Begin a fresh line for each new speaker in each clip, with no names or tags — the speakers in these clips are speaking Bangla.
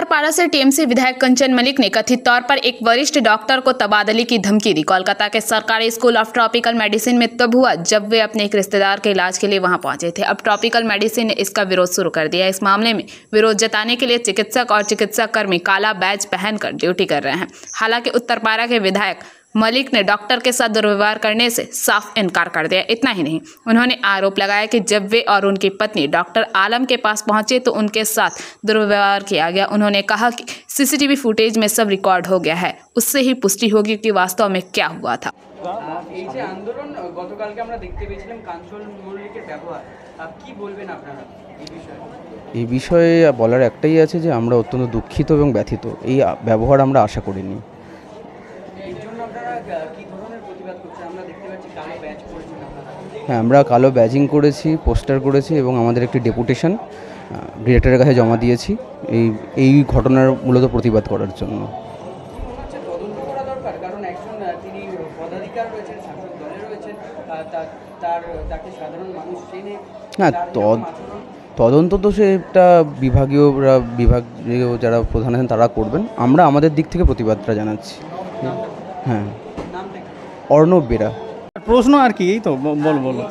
उत्तरपाड़ा से टीएमसी विधायक कंचन मलिक ने कथित तौर पर एक वरिष्ठ डॉक्टर को तबादले की धमकी दी। कोलकाता के सरकारी स्कूल ऑफ ट्रॉपिकल मेडिसिन में तब हुआ जब वे अपने एक रिश्तेदार के इलाज के लिए वहां पहुंचे थे। अब ट्रॉपिकल मेडिसिन ने इसका विरोध शुरू कर दिया। इस मामले में विरोध जताने के लिए चिकित्सक और चिकित्सा कर्मी काला बैज पहनकर ड्यूटी कर रहे हैं। हालांकि उत्तरपाड़ा के विधायक मलिक ने डॉक्टर के साथ दुर्व्यवहार करने से साफ इनकार कर दिया। इतना ही नहीं, उन्होंने आरोप लगाया कि जब वे और उनकी पत्नी डॉक्टर आलम के पास पहुंचे तो उनके साथ दुर्व्यवहार किया गया। उन्होंने कहा कि सीसीटीवी फुटेज में सब रिकॉर्ड हो गया है, उससे ही पुष्टि होगी कि वास्तव में क्या हुआ था।
এই যে আন্দোলন গতকালকে আমরা দেখতে পেয়েছিলাম কাঞ্চন মল্লিকের ব্যবহার, কি বলবেন আপনারা এই বিষয়ে?
এই বিষয়ে বলার একটাই আছে যে আমরা অত্যন্ত দুঃখিত এবং ব্যথিত। এই ব্যবহার আমরা আশা করিনি। হ্যাঁ, আমরা কালো ব্যাজিং করেছি, পোস্টার করেছি এবং আমাদের একটি ডেপুটেশন ডিরেক্টরের কাছে জমা দিয়েছি এই ঘটনার মূলত প্রতিবাদ করার জন্য। হ্যাঁ, তদন্ত তো সেটা বিভাগীয় যারা প্রধান আছেন তারা করবেন। আমরা আমাদের দিক থেকে প্রতিবাদটা জানাচ্ছি। হ্যাঁ, অর্ণব বেরা।
প্রশ্ন আর কি, এই তো বলো।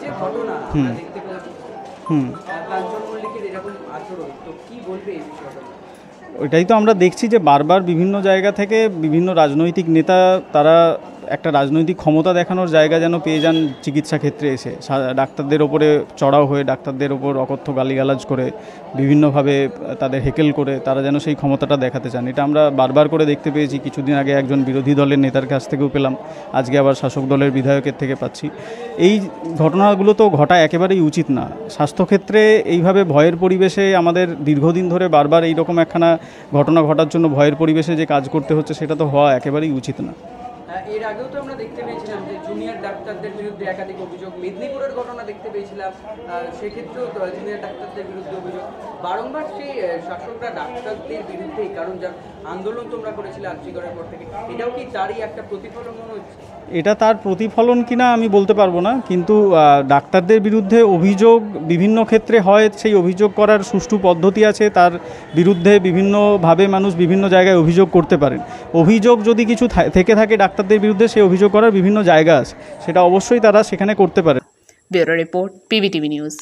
ওইটাই তো আমরা দেখছি যে বারবার বিভিন্ন জায়গা থেকে বিভিন্ন রাজনৈতিক নেতা তারা একটা রাজনৈতিক ক্ষমতা দেখানোর জায়গা যেন পেয়ে যান চিকিৎসা ক্ষেত্রে এসে, ডাক্তারদের ওপরে চড়াও হয়ে ডাক্তারদের ওপর অকথ্য গালিগালাজ করে বিভিন্নভাবে তাদের হেকেল করে তারা যেন সেই ক্ষমতাটা দেখাতে চান। এটা আমরা বারবার করে দেখতে পেয়েছি। কিছুদিন আগে একজন বিরোধী দলের নেতার কাছ থেকেও পেলাম, আজকে আবার শাসক দলের বিধায়কের থেকে পাচ্ছি। এই ঘটনাগুলো তো ঘটা একেবারেই উচিত না। স্বাস্থ্যক্ষেত্রে এইভাবে ভয়ের পরিবেশে আমাদের দীর্ঘদিন ধরে বারবার এইরকম একখানা ঘটনা ঘটার জন্য ভয়ের পরিবেশে যে কাজ করতে হচ্ছে সেটা তো হওয়া একেবারেই উচিত না।
এর আগেও তো আমরা দেখতে পেয়েছিলাম যে জুনিয়র ডাক্তারদের বিরুদ্ধে একাধিক অভিযোগ, মেদিনীপুরের ঘটনা দেখতে পেয়েছিলাম, সেক্ষেত্রেও জুনিয়র ডাক্তারদের বিরুদ্ধে অভিযোগ। বারংবার সেই শাসকরা ডাক্তারদের বিরুদ্ধেই, কারণ যা আন্দোলন তোমরা করেছিলে আর্জিকরের পর থেকে, এটাও কি তারই একটা প্রতিফলন মনে হচ্ছে?
এটা তার প্রতিফলন কিনা আমি বলতে পারবো না, কিন্তু ডাক্তারদের বিরুদ্ধে অভিযোগ বিভিন্ন ক্ষেত্রে হয়। সেই অভিযোগ করার সুষ্ঠু পদ্ধতি আছে, তার বিরুদ্ধে বিভিন্নভাবে মানুষ বিভিন্ন জায়গায় অভিযোগ করতে পারেন। অভিযোগ যদি কিছু থেকে থাকে ডাক্তারদের বিরুদ্ধে, সেই অভিযোগ করার বিভিন্ন জায়গা আছে, সেটা অবশ্যই তারা সেখানে করতে পারে।
Bureau report, PBTV news.